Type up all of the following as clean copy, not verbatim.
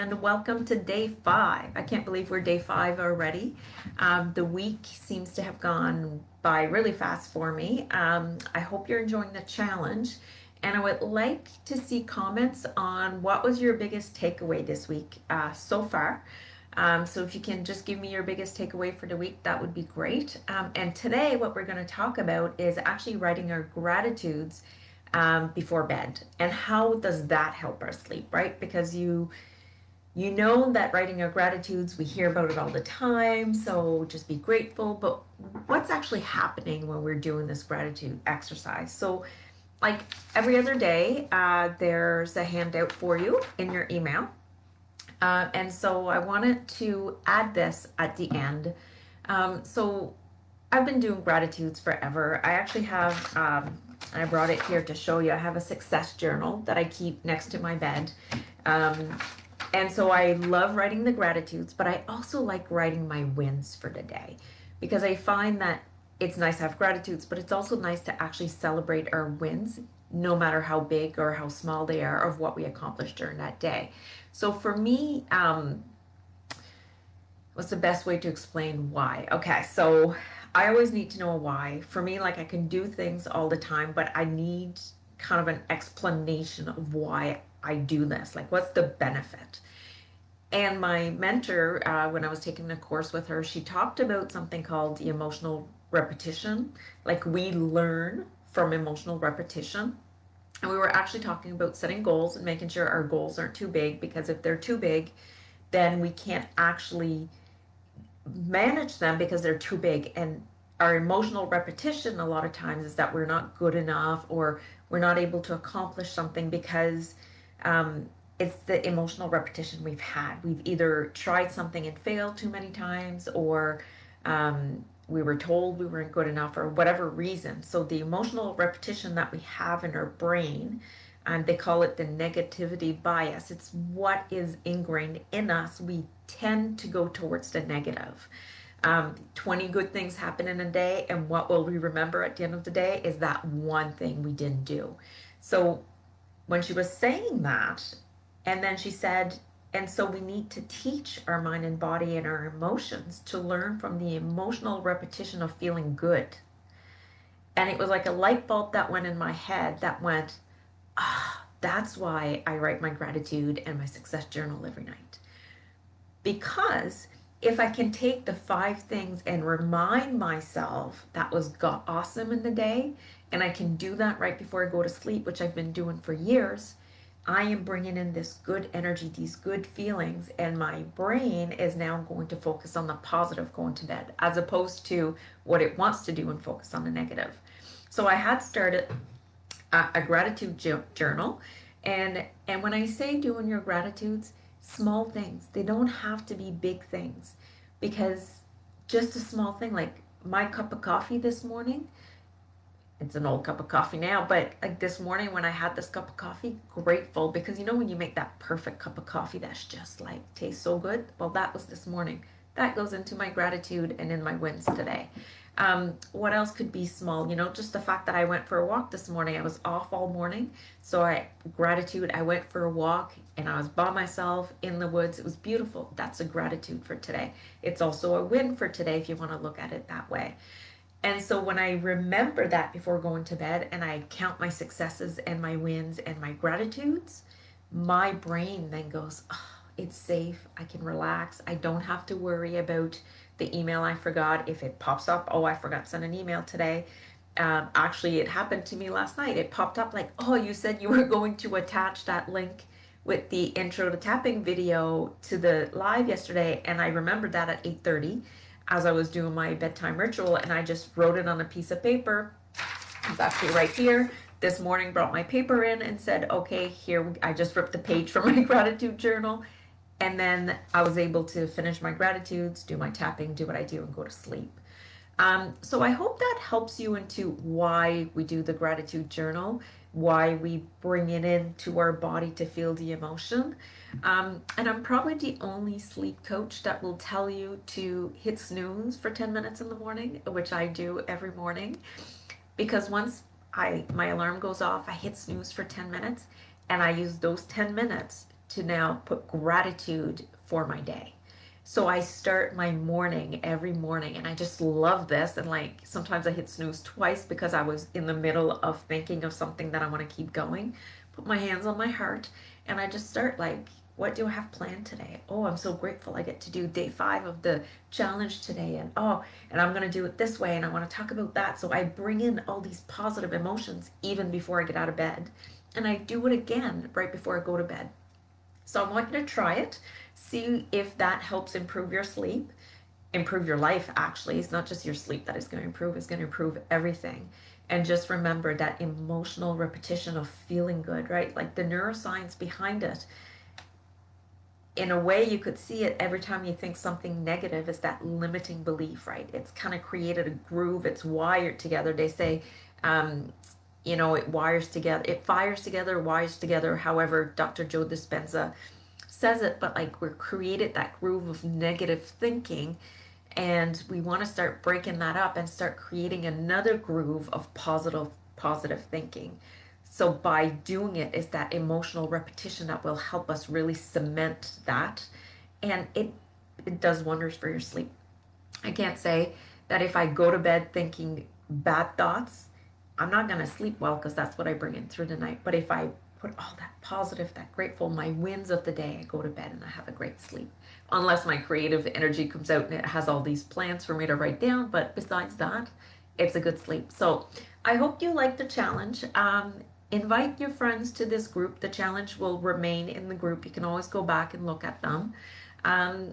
and welcome to day 5. I can't believe we're day 5 already. The week seems to have gone by really fast for me. I hope you're enjoying the challenge, and I would like to see comments on what was your biggest takeaway this week so far. So if you can just give me your biggest takeaway for the week, that would be great. And today, what we're going to talk about is actually writing our gratitudes before bed, and how does that help our sleep, right? Because you know that writing our gratitudes, we hear about it all the time, so just be grateful, but what's actually happening when we're doing this gratitude exercise? So like every other day, there's a handout for you in your email. And so I wanted to add this at the end. So I've been doing gratitudes forever. I actually have, I brought it here to show you. I have a success journal that I keep next to my bed. And so I love writing the gratitudes, but I also like writing my wins for the day, because I find that it's nice to have gratitudes, but it's also nice to actually celebrate our wins, no matter how big or how small they are, of what we accomplished during that day. So for me, what's the best way to explain why? Okay, so I always need to know why. For me, like, I can do things all the time, but I need kind of an explanation of why I do this. Like, what's the benefit? And my mentor, when I was taking a course with her, she talked about something called the emotional repetition. Like, we learn from emotional repetition. And we were actually talking about setting goals and making sure our goals aren't too big, because if they're too big, then we can't actually manage them because they're too big. And our emotional repetition a lot of times is that we're not good enough, or we're not able to accomplish something because it's the emotional repetition we've had. We've either tried something and failed too many times, or we were told we weren't good enough, or whatever reason. So the emotional repetition that we have in our brain, and they call it the negativity bias. It's what is ingrained in us. We tend to go towards the negative. 20 good things happen in a day, and what will we remember at the end of the day is that one thing we didn't do. So when she was saying that, and then she said, and so we need to teach our mind and body and our emotions to learn from the emotional repetition of feeling good. And it was like a light bulb that went in my head that went, ah, that's why I write my gratitude and my success journal every night. Because if I can take the 5 things and remind myself that was awesome in the day, and I can do that right before I go to sleep, which I've been doing for years, I am bringing in this good energy, these good feelings, and my brain is now going to focus on the positive going to bed, as opposed to what it wants to do and focus on the negative. So I had started a gratitude journal, and when I say doing your gratitudes, small things, they don't have to be big things, because just a small thing, like my cup of coffee this morning, it's an old cup of coffee now, but like this morning when I had this cup of coffee, grateful, because you know when you make that perfect cup of coffee that's just like tastes so good? Well, that was this morning. That goes into my gratitude and in my wins today. What else could be small? You know, just the fact that I went for a walk this morning. I was off all morning, so gratitude, I went for a walk and I was by myself in the woods. It was beautiful. That's a gratitude for today. It's also a win for today if you want to look at it that way. And so when I remember that before going to bed, and I count my successes and my wins and my gratitudes, my brain then goes, oh, it's safe. I can relax. I don't have to worry about the email I forgot. If it pops up, oh, I forgot to send an email today. Actually, it happened to me last night. It popped up like, oh, you said you were going to attach that link with the intro to tapping video to the live yesterday. And I remembered that at 8:30. As I was doing my bedtime ritual, and I just wrote it on a piece of paper. It's actually right here. This morning, brought my paper in and said, okay, here, I just ripped the page from my gratitude journal. And then I was able to finish my gratitudes, do my tapping, do what I do, and go to sleep. So I hope that helps you into why we do the gratitude journal, why we bring it into our body to feel the emotion. And I'm probably the only sleep coach that will tell you to hit snooze for 10 minutes in the morning, which I do every morning. Because once my alarm goes off, I hit snooze for 10 minutes, and I use those 10 minutes to now put gratitude for my day. So I start my morning every morning, and I just love this. And like sometimes I hit snooze twice because I was in the middle of thinking of something that I want to keep going. Put my hands on my heart, and I just start like, what do I have planned today? Oh, I'm so grateful I get to do day 5 of the challenge today. And oh, and I'm going to do it this way, and I want to talk about that. So I bring in all these positive emotions even before I get out of bed. And I do it again right before I go to bed. So I want you to try it, see if that helps improve your sleep, improve your life. Actually, it's not just your sleep that is going to improve, it's going to improve everything. And just remember that emotional repetition of feeling good, right? Like the neuroscience behind it, in a way you could see it every time you think something negative is that limiting belief, right? It's kind of created a groove, it's wired together. They say it wires together, it fires together, wires together, however Dr. Joe Dispenza says it. But like, we're created that groove of negative thinking, and we want to start breaking that up and start creating another groove of positive thinking. So by doing it is that emotional repetition that will help us really cement that, and it does wonders for your sleep. I can't say that if I go to bed thinking bad thoughts, I'm not going to sleep well, because that's what I bring in through the night. But if I put all that positive, that grateful, my wins of the day, I go to bed and I have a great sleep. Unless my creative energy comes out and it has all these plans for me to write down. But besides that, it's a good sleep. So I hope you like the challenge. Invite your friends to this group. The challenge will remain in the group. You can always go back and look at them.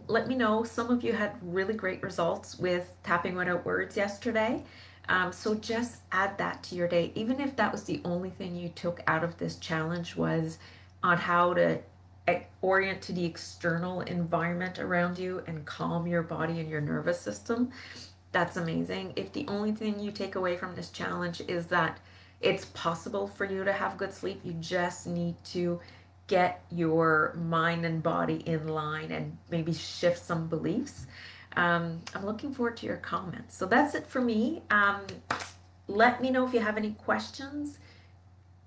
Let me know. Some of you had really great results with tapping without words yesterday. So just add that to your day. Even if that was the only thing you took out of this challenge, was on how to orient to the external environment around you and calm your body and your nervous system, that's amazing. If the only thing you take away from this challenge is that it's possible for you to have good sleep, you just need to get your mind and body in line and maybe shift some beliefs. I'm looking forward to your comments. So that's it for me. Let me know if you have any questions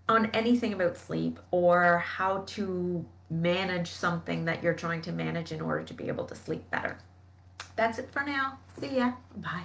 on anything about sleep, or how to manage something that you're trying to manage in order to be able to sleep better. That's it for now. See ya. Bye.